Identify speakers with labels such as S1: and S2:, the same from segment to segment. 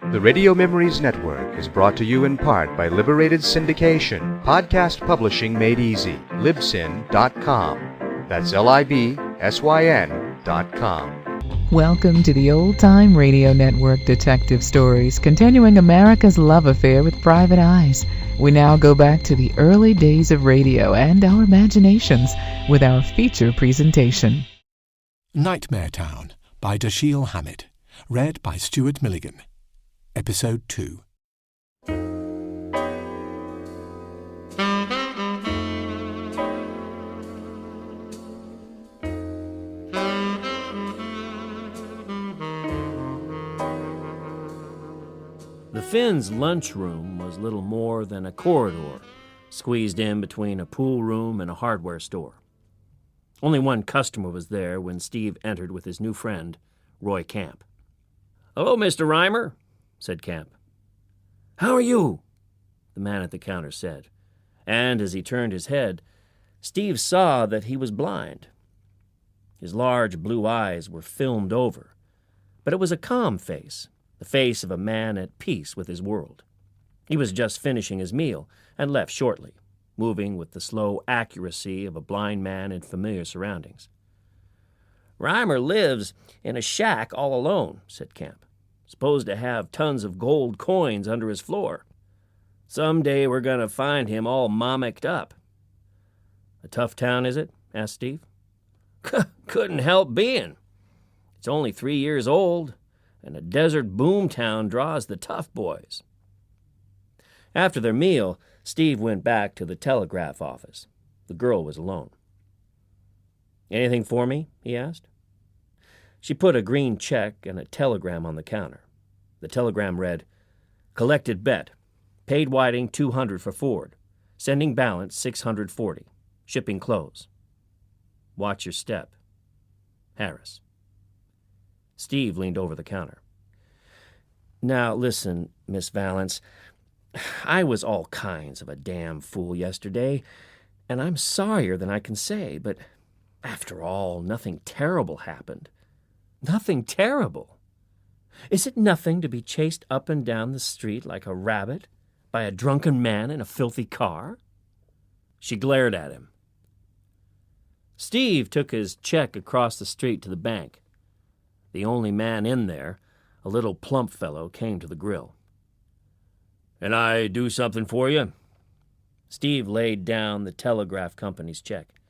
S1: The Radio Memories Network is brought to you in part by Liberated Syndication, podcast publishing made easy, libsyn.com. That's libsyn.com.
S2: Welcome to the Old Time Radio Network detective stories, continuing America's love affair with private eyes. We now go back to the early days of radio and our imaginations with our feature presentation.
S3: Nightmare Town by Dashiell Hammett. Read by Stuart Milligan. Episode 2.
S4: The Finn's lunchroom was little more than a corridor, squeezed in between a pool room and a hardware store. Only one customer was there when Steve entered with his new friend, Roy Camp. "Hello, Mr. Reimer," said Camp. "How are you?" the man at the counter said. And as he turned his head, Steve saw that he was blind. His large blue eyes were filmed over, but it was a calm face, the face of a man at peace with his world. He was just finishing his meal and left shortly, moving with the slow accuracy of a blind man in familiar surroundings. "Reimer lives in a shack all alone," said Camp. "Supposed to have tons of gold coins under his floor. Someday we're going to find him all mamicked up." "A tough town, is it?" asked Steve. "Couldn't help being. It's only 3 years old, and a desert boom town draws the tough boys." After their meal, Steve went back to the telegraph office. The girl was alone. "Anything for me?" he asked. She put a green check and a telegram on the counter. The telegram read, "Collected bet. Paid Whiting $200 for Ford. Sending balance $640. Shipping close. Watch your step. Harris." Steve leaned over the counter. "Now, listen, Miss Valance, I was all kinds of a damn fool yesterday, and I'm sorrier than I can say, but after all, nothing terrible happened. Nothing terrible. Is it nothing to be chased up and down the street like a rabbit by a drunken man in a filthy car?" She glared at him. Steve took his check across the street to the bank. The only man in there, a little plump fellow, came to the grill. "Can I do something for you?" Steve laid down the telegraph company's check.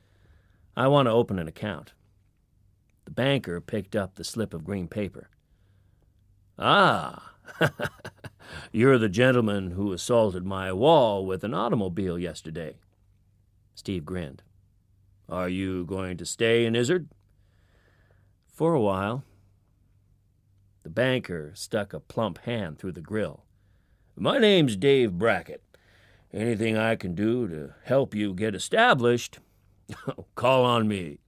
S4: "I want to open an account." The banker picked up the slip of green paper. "Ah, you're the gentleman who assaulted my wall with an automobile yesterday." Steve grinned. "Are you going to stay in Izzard?" "For a while." The banker stuck a plump hand through the grill. "My name's Dave Brackett. Anything I can do to help you get established, call on me."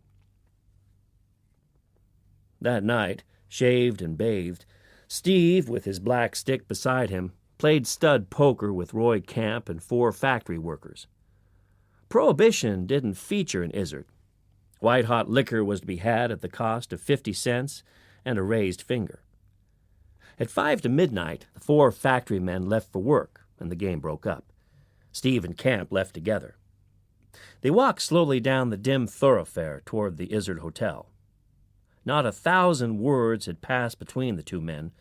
S4: That night, shaved and bathed, Steve, with his black stick beside him, played stud poker with Roy Camp and 4 factory workers. Prohibition didn't feature in Izzard. White-hot liquor was to be had at the cost of 50 cents and a raised finger. At 5 to midnight, the 4 factory men left for work, and the game broke up. Steve and Camp left together. They walked slowly down the dim thoroughfare toward the Izzard Hotel. Not 1,000 words had passed between the two men,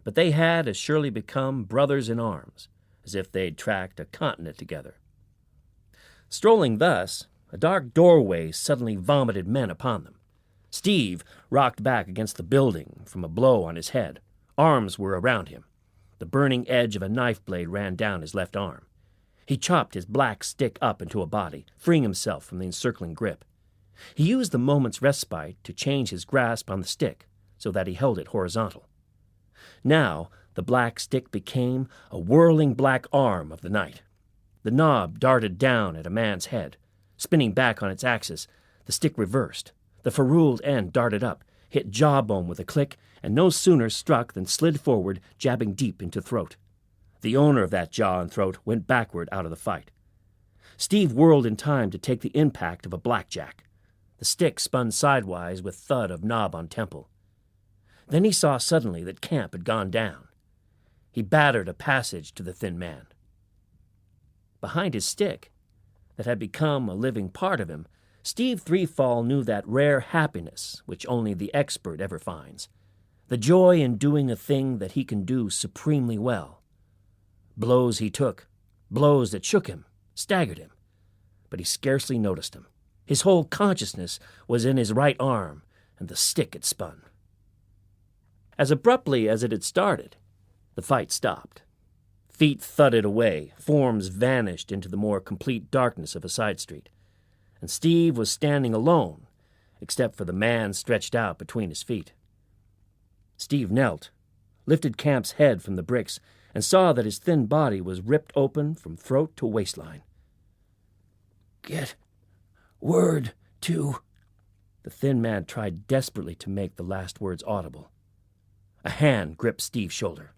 S4: but they had as surely become brothers in arms, as if they'd tracked a continent together. Strolling thus, a dark doorway suddenly vomited men upon them. Steve rocked back against the building from a blow on his head. Arms were around him. The burning edge of a knife blade ran down his left arm. He chopped his black stick up into a body, freeing himself from the encircling grip. He used the moment's respite to change his grasp on the stick so that he held it horizontal. Now the black stick became a whirling black arm of the night. The knob darted down at a man's head. Spinning back on its axis, the stick reversed. The ferruled end darted up, hit jawbone with a click, and no sooner struck than slid forward, jabbing deep into throat. The owner of that jaw and throat went backward out of the fight. Steve whirled in time to take the impact of a blackjack. The stick spun sidewise with thud of knob on temple. Then he saw suddenly that Camp had gone down. He battered a passage to the thin man. Behind his stick, that had become a living part of him, Steve Threefall knew that rare happiness which only the expert ever finds, the joy in doing a thing that he can do supremely well. Blows he took, blows that shook him, staggered him, but he scarcely noticed them. His whole consciousness was in his right arm and the stick it spun. As abruptly as it had started, the fight stopped. Feet thudded away, forms vanished into the more complete darkness of a side street, and Steve was standing alone, except for the man stretched out between his feet. Steve knelt, lifted Camp's head from the bricks, and saw that his thin body was ripped open from throat to waistline. "Get word to..." The thin man tried desperately to make the last words audible. A hand gripped Steve's shoulder.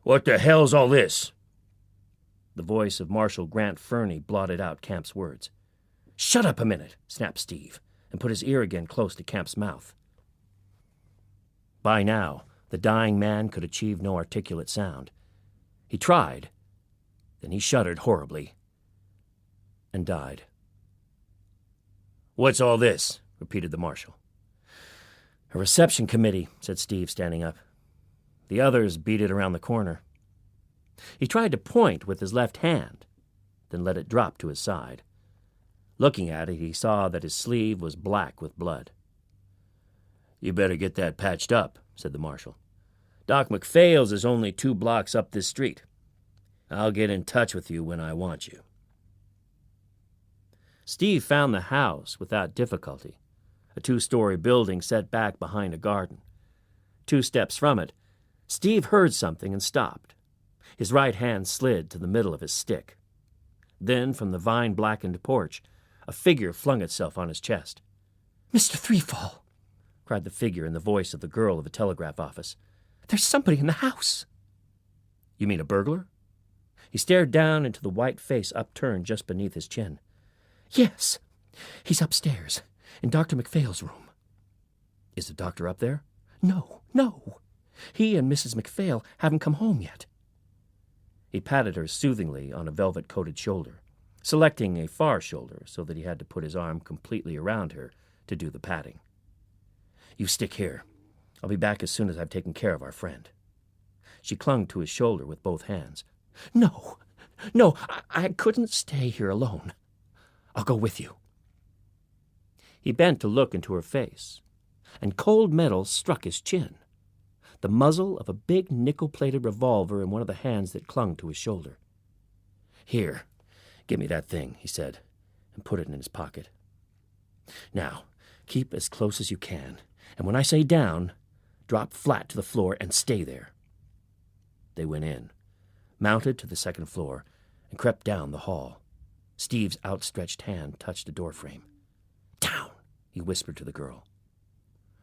S4: "What the hell's all this?" The voice of Marshal Grant Fernie blotted out Camp's words. "Shut up a minute," snapped Steve, and put his ear again close to Camp's mouth. By now, the dying man could achieve no articulate sound. He tried, then he shuddered horribly and died. "What's all this?" repeated the marshal. "A reception committee," said Steve, standing up. "The others beat it around the corner." He tried to point with his left hand, then let it drop to his side. Looking at it, he saw that his sleeve was black with blood. "You better get that patched up," said the marshal. "Doc McPhail's is only 2 blocks up this street. I'll get in touch with you when I want you." Steve found the house without difficulty, a 2-story building set back behind a garden. 2 steps from it, Steve heard something and stopped. His right hand slid to the middle of his stick. Then, from the vine-blackened porch, a figure flung itself on his chest. "Mr. Threefall!" cried the figure in the voice of the girl of a telegraph office. "There's somebody in the house." "You mean a burglar?" He stared down into the white face upturned just beneath his chin. "Yes, he's upstairs, in Dr. McPhail's room." "Is the doctor up there?" No. He and Mrs. McPhail haven't come home yet." He patted her soothingly on a velvet-coated shoulder, selecting a far shoulder so that he had to put his arm completely around her to do the patting. "You stick here. I'll be back as soon as I've taken care of our friend." She clung to his shoulder with both hands. No, I couldn't stay here alone. I'll go with you." He bent to look into her face, and cold metal struck his chin, the muzzle of a big nickel-plated revolver in one of the hands that clung to his shoulder. "Here, give me that thing," he said, and put it in his pocket. "Now, keep as close as you can, and when I say down, drop flat to the floor and stay there." They went in, mounted to the 2nd floor, and crept down the hall. Steve's outstretched hand touched the doorframe. "Down," he whispered to the girl.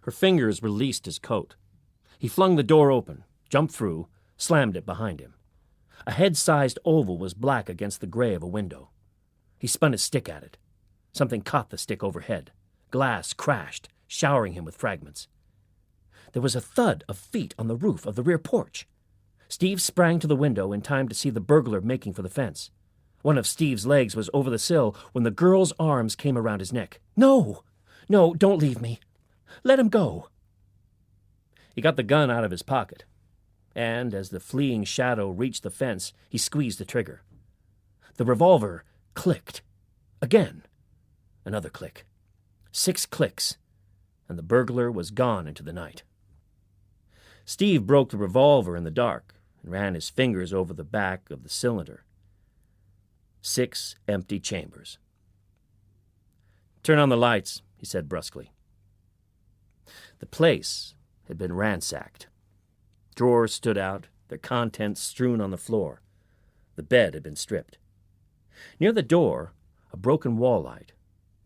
S4: Her fingers released his coat. He flung the door open, jumped through, slammed it behind him. A head-sized oval was black against the gray of a window. He spun his stick at it. Something caught the stick overhead. Glass crashed, showering him with fragments. There was a thud of feet on the roof of the rear porch. Steve sprang to the window in time to see the burglar making for the fence. One of Steve's legs was over the sill when the girl's arms came around his neck. No, don't leave me. Let him go." He got the gun out of his pocket, and as the fleeing shadow reached the fence, he squeezed the trigger. The revolver clicked. Again. Another click. 6 clicks, and the burglar was gone into the night. Steve broke the revolver in the dark and ran his fingers over the back of the cylinder. 6 empty chambers. "Turn on the lights," he said brusquely. The place had been ransacked. Drawers stood out, their contents strewn on the floor. The bed had been stripped. Near the door, a broken wall light,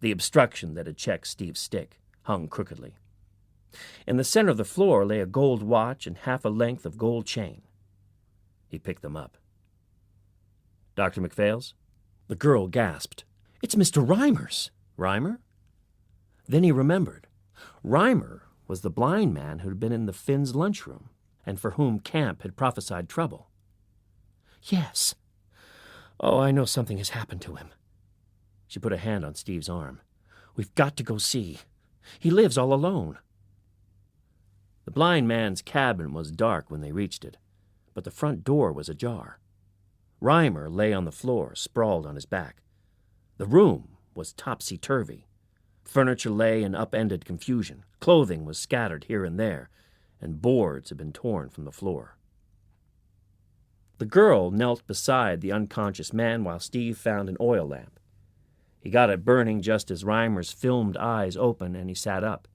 S4: the obstruction that had checked Steve's stick, hung crookedly. In the center of the floor lay a gold watch and half a length of gold chain. He picked them up. "Dr. McPhail's?" The girl gasped. "It's Mr. Reimer's." "Reimer?" Then he remembered. Reimer was the blind man who had been in the Finn's lunchroom and for whom Camp had prophesied trouble. Yes. Oh, I know something has happened to him. She put a hand on Steve's arm. We've got to go see. He lives all alone. The blind man's cabin was dark when they reached it, but the front door was ajar. Reimer lay on the floor, sprawled on his back. The room was topsy-turvy. Furniture lay in upended confusion. Clothing was scattered here and there, and boards had been torn from the floor. The girl knelt beside the unconscious man while Steve found an oil lamp. He got it burning just as Reimer's filmed eyes opened, and he sat up.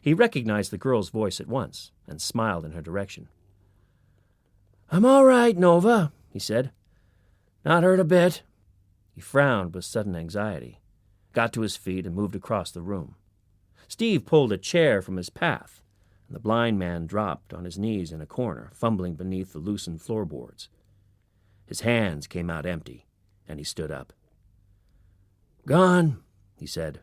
S4: He recognized the girl's voice at once and smiled in her direction. "I'm all right, Nova," he said. "Not hurt a bit." He frowned with sudden anxiety, got to his feet, and moved across the room. Steve pulled a chair from his path, and the blind man dropped on his knees in a corner, fumbling beneath the loosened floorboards. His hands came out empty, and he stood up. "Gone," he said.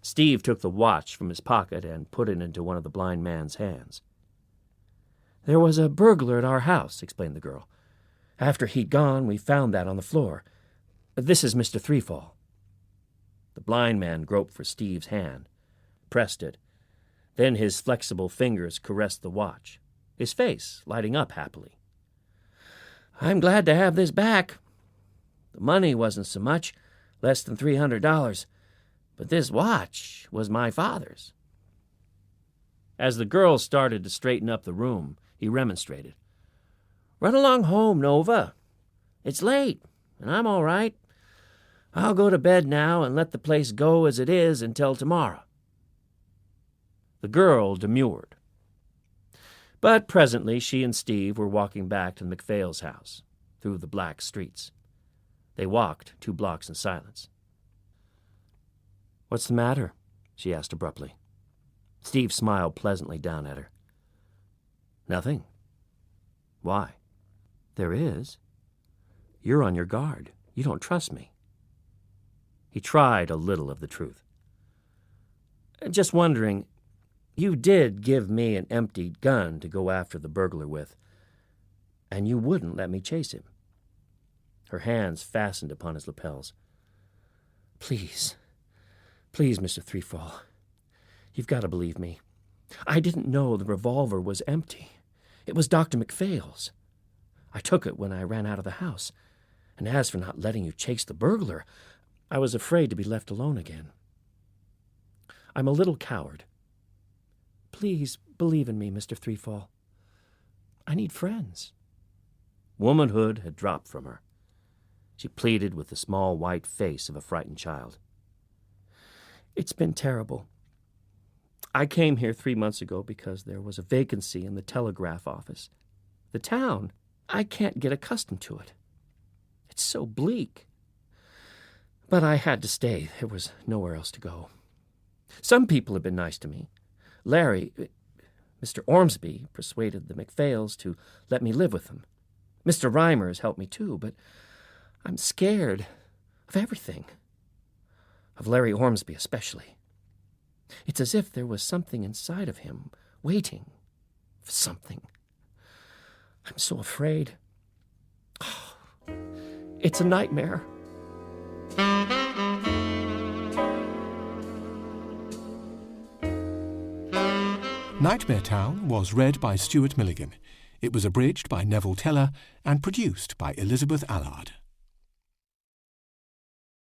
S4: Steve took the watch from his pocket and put it into one of the blind man's hands. "There was a burglar at our house," explained the girl. "After he'd gone, we found that on the floor. This is Mr. Threefall." The blind man groped for Steve's hand, pressed it. Then his flexible fingers caressed the watch, his face lighting up happily. "I'm glad to have this back. The money wasn't so much, less than $300, but this watch was my father's." As the girl started to straighten up the room, he remonstrated. "Run along home, Nova. It's late, and I'm all right. I'll go to bed now and let the place go as it is until tomorrow." The girl demurred. But presently she and Steve were walking back to the McPhail's house, through the black streets. They walked 2 blocks in silence. "What's the matter?" she asked abruptly. Steve smiled pleasantly down at her. "Nothing." "Why?" "There is. You're on your guard. You don't trust me." He tried a little of the truth. "Just wondering, you did give me an emptied gun to go after the burglar with, and you wouldn't let me chase him." Her hands fastened upon his lapels. Please, Mr. Threefall, you've got to believe me. I didn't know the revolver was empty. It was Dr. McPhail's. I took it when I ran out of the house, and as for not letting you chase the burglar, I was afraid to be left alone again. I'm a little coward. Please believe in me, Mr. Threefall. I need friends." Womanhood had dropped from her. She pleaded with the small white face of a frightened child. "It's been terrible. I came here 3 months ago because there was a vacancy in the telegraph office. The town, I can't get accustomed to it. It's so bleak. But I had to stay. There was nowhere else to go. Some people have been nice to me. Larry, Mr. Ormsby, persuaded the McPhails to let me live with them. Mr. Reimer has helped me too, but I'm scared of everything. Of Larry Ormsby especially. It's as if there was something inside of him waiting for something. I'm so afraid. Oh, it's a nightmare."
S3: Nightmare Town was read by Stuart Milligan. It was abridged by Neville Teller and produced by Elizabeth Allard.